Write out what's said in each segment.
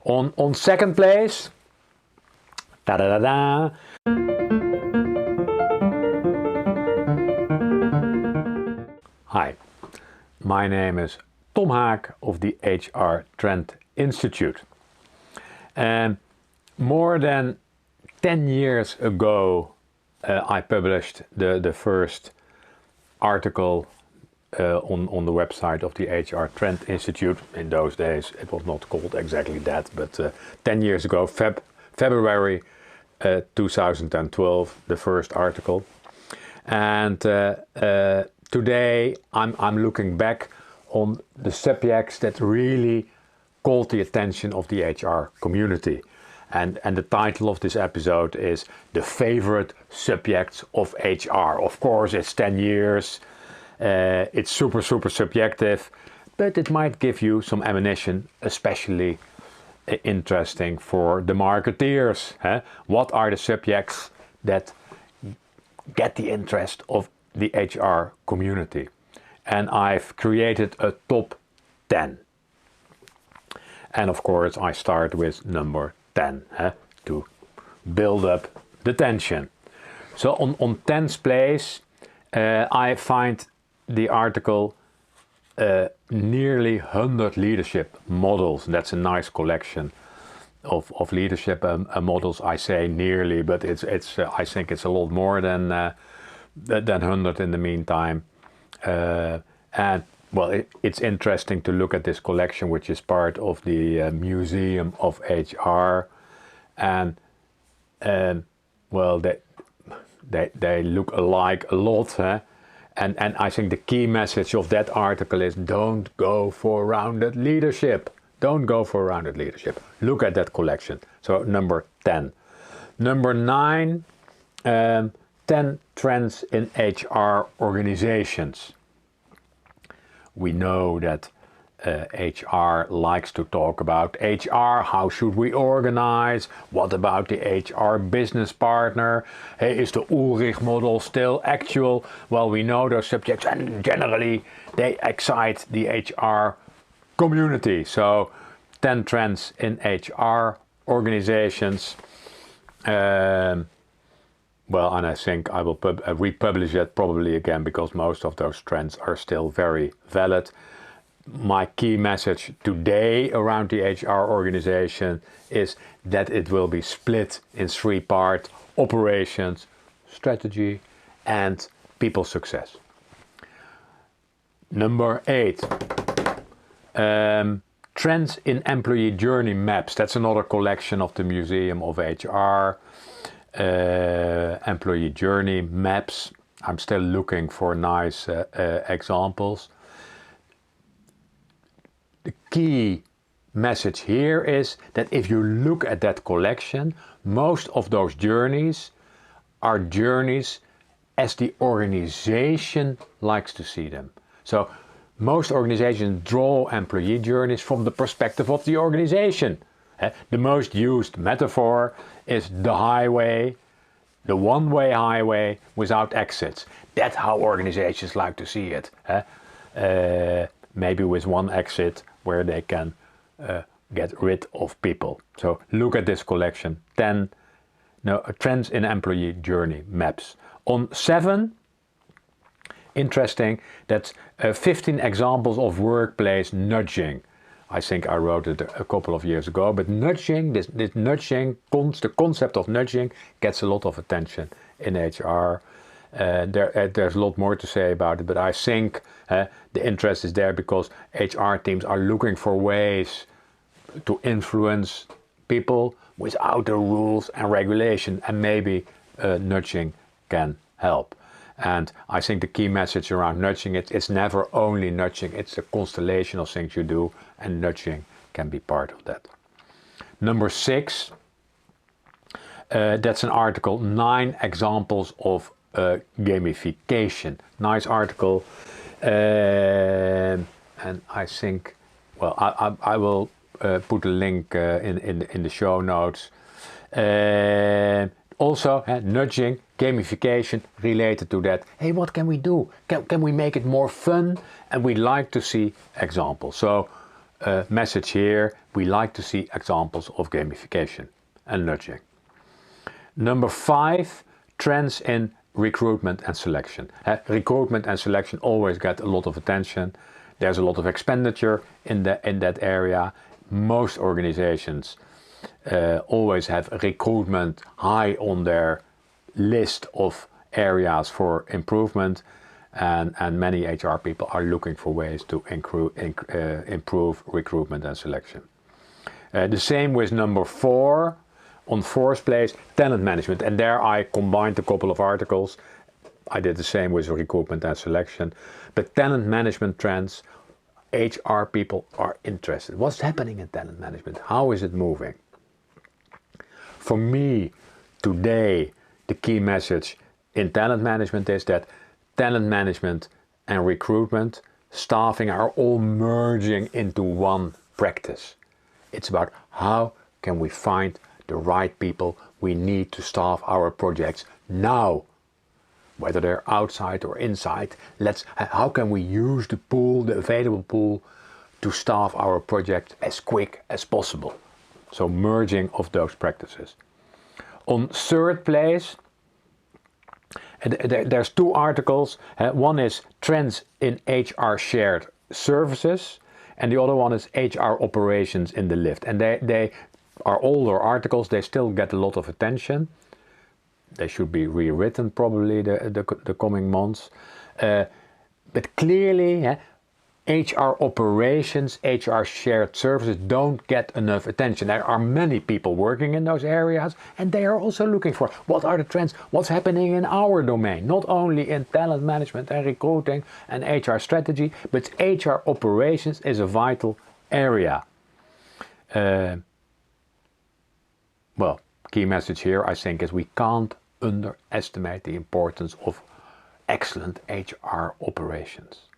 On second place, ta-da-da-da, hi, my name is Tom Haak of the HR Trend Institute. And more than 10 years ago, I published the first article on the website of the HR Trend Institute. In those days it was not called exactly that, but 10 years ago, February 2012, the first article. And today I'm looking back on the subjects that really called the attention of the HR community. And the title of this episode is The Favorite Subjects of HR. Of course, it's 10 years. It's super subjective, but it might give you some ammunition, especially interesting for the marketeers. What are the subjects that get the interest of the HR community? And I've created a top 10. And of course, I start with number 10 to build up the tension. So on 10th place, I find the article nearly 100 leadership models. That's a nice collection of leadership models. I say nearly, but it's I think it's a lot more than 100 in the meantime. And well, it's interesting to look at this collection, which is part of the Museum of HR, and well, they look alike a lot, and I think the key message of that article is: don't go for rounded leadership. Don't go for rounded leadership. Look at that collection. So number 10. Number 9, 10 trends in HR organizations. We know that HR likes to talk about HR. How should we organize? What about the HR business partner? Hey, is the Ulrich model still actual? Well, we know those subjects, and generally they excite the HR community. So 10 trends in HR organizations. Well, and I think I will republish it probably again, because most of those trends are still very valid. My key message today around the HR organization is that it will be split in 3 parts: operations, strategy, and people success. Number 8, trends in employee journey maps. That's another collection of the Museum of HR. Employee journey maps. I'm still looking for nice examples. The key message here is that if you look at that collection, most of those journeys are journeys as the organization likes to see them. So most organizations draw employee journeys from the perspective of the organization. The most used metaphor is the highway, the one-way highway without exits. That's how organizations like to see it. Maybe with one exit where they can get rid of people. So look at this collection, 10 trends in employee journey maps. On 7, interesting, that's 15 examples of workplace nudging. I think I wrote it a couple of years ago, but nudging, this nudging, the concept of nudging gets a lot of attention in HR. There's a lot more to say about it, but I think the interest is there because HR teams are looking for ways to influence people without the rules and regulation, and maybe nudging can help. And I think the key message around nudging, it's never only nudging, it's a constellation of things you do, and nudging can be part of that. Number 6, that's an article, 9 examples of gamification. Nice article, and I think, well, I will put a link in the show notes. Also, nudging, gamification related to that. Hey, what can we do? Can we make it more fun? And we like to see examples. So message here, we like to see examples of gamification and nudging. Number 5, trends in recruitment and selection. Recruitment and selection always get a lot of attention. There's a lot of expenditure in that area. Most organizations always have recruitment high on their list of areas for improvement, and many HR people are looking for ways to improve recruitment and selection. The same with number 4. On 4th place, tenant management, and there I combined a couple of articles. I did the same with recruitment and selection. But tenant management trends, HR people are interested. What's happening in tenant management? How is it moving? For me, today, the key message in tenant management is that tenant management and recruitment, staffing are all merging into one practice. It's about how can we find the right people we need to staff our projects now, whether they're outside or inside. How can we use the pool, the available pool, to staff our project as quick as possible? So merging of those practices. On 3rd place, there's 2 articles. One is trends in HR shared services, and the other one is HR operations in the lift. And they are older articles, they still get a lot of attention. They should be rewritten probably the coming months. But clearly, HR operations, HR shared services don't get enough attention. There are many people working in those areas, and they are also looking for what are the trends, what's happening in our domain, not only in talent management and recruiting and HR strategy, but HR operations is a vital area. Well, key message here, I think, is we can't underestimate the importance of excellent HR operations.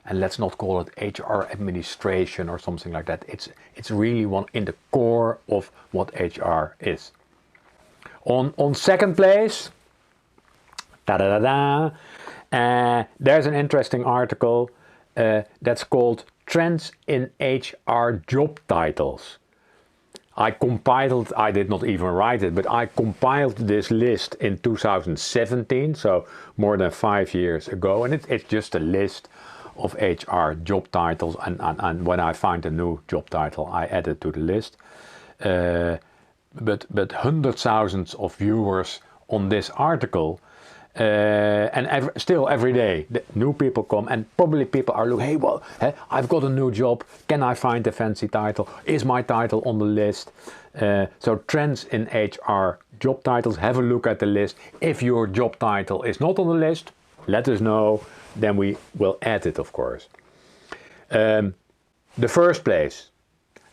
And let's not call it HR administration or something like that. It's really one in the core of what HR is. On 2nd place, there's an interesting article that's called Trends in HR Job Titles. I did not even write it, but I compiled this list in 2017, so more than 5 years ago, and it's just a list of HR job titles, and when I find a new job title, I add it to the list. But hundreds of thousands of viewers on this article, and still every day new people come, and probably people are looking, hey, well, I've got a new job, can I find a fancy title, is my title on the list? So trends in HR job titles, have a look at the list. If your job title is not on the list, let us know, then we will add it, of course. The 1st place,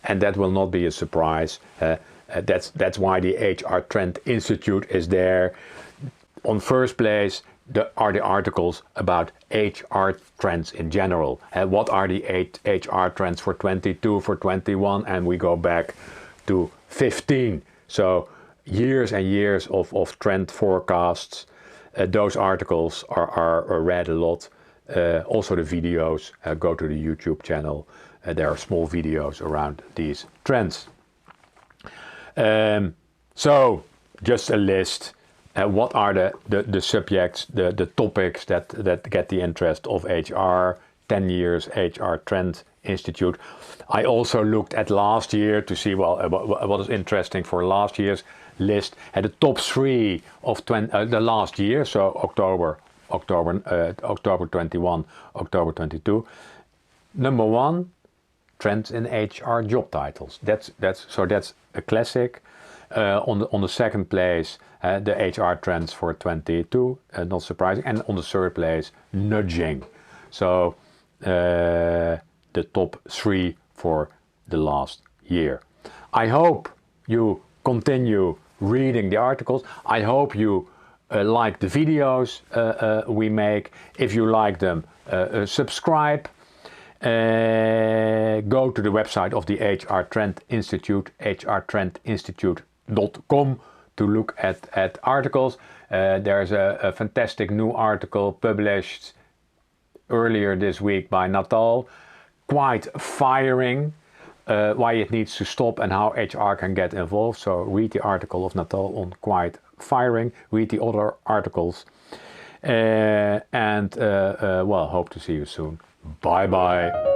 and that will not be a surprise, that's why the HR Trend Institute is there. On 1st place are the articles about HR trends in general. What are the HR trends for 22, for 21, and we go back to 15. So years and years of trend forecasts. Those articles are read a lot. Also the videos, go to the YouTube channel. There are small videos around these trends. So just a list. What are the subjects, the topics that get the interest of HR? 10 years HR Trend Institute. I also looked at last year to see, well, what is interesting for last year's list. Had the top 3 of the last year, so October 21, October 22. Number 1, trends in HR job titles. That's a classic. On the 2nd place, the HR trends for 22, not surprising. And on the 3rd place, nudging. So the top 3 for the last year. I hope you continue reading the articles. I hope you like the videos we make. If you like them, subscribe. Go to the website of the HR Trend Institute, hrtrendinstitute.com, to look at articles. There's a fantastic new article published earlier this week by Natal, quite firing. why it needs to stop and how HR can get involved. So read the article of Natal on quiet firing, read the other articles, and well, hope to see you soon. Bye bye.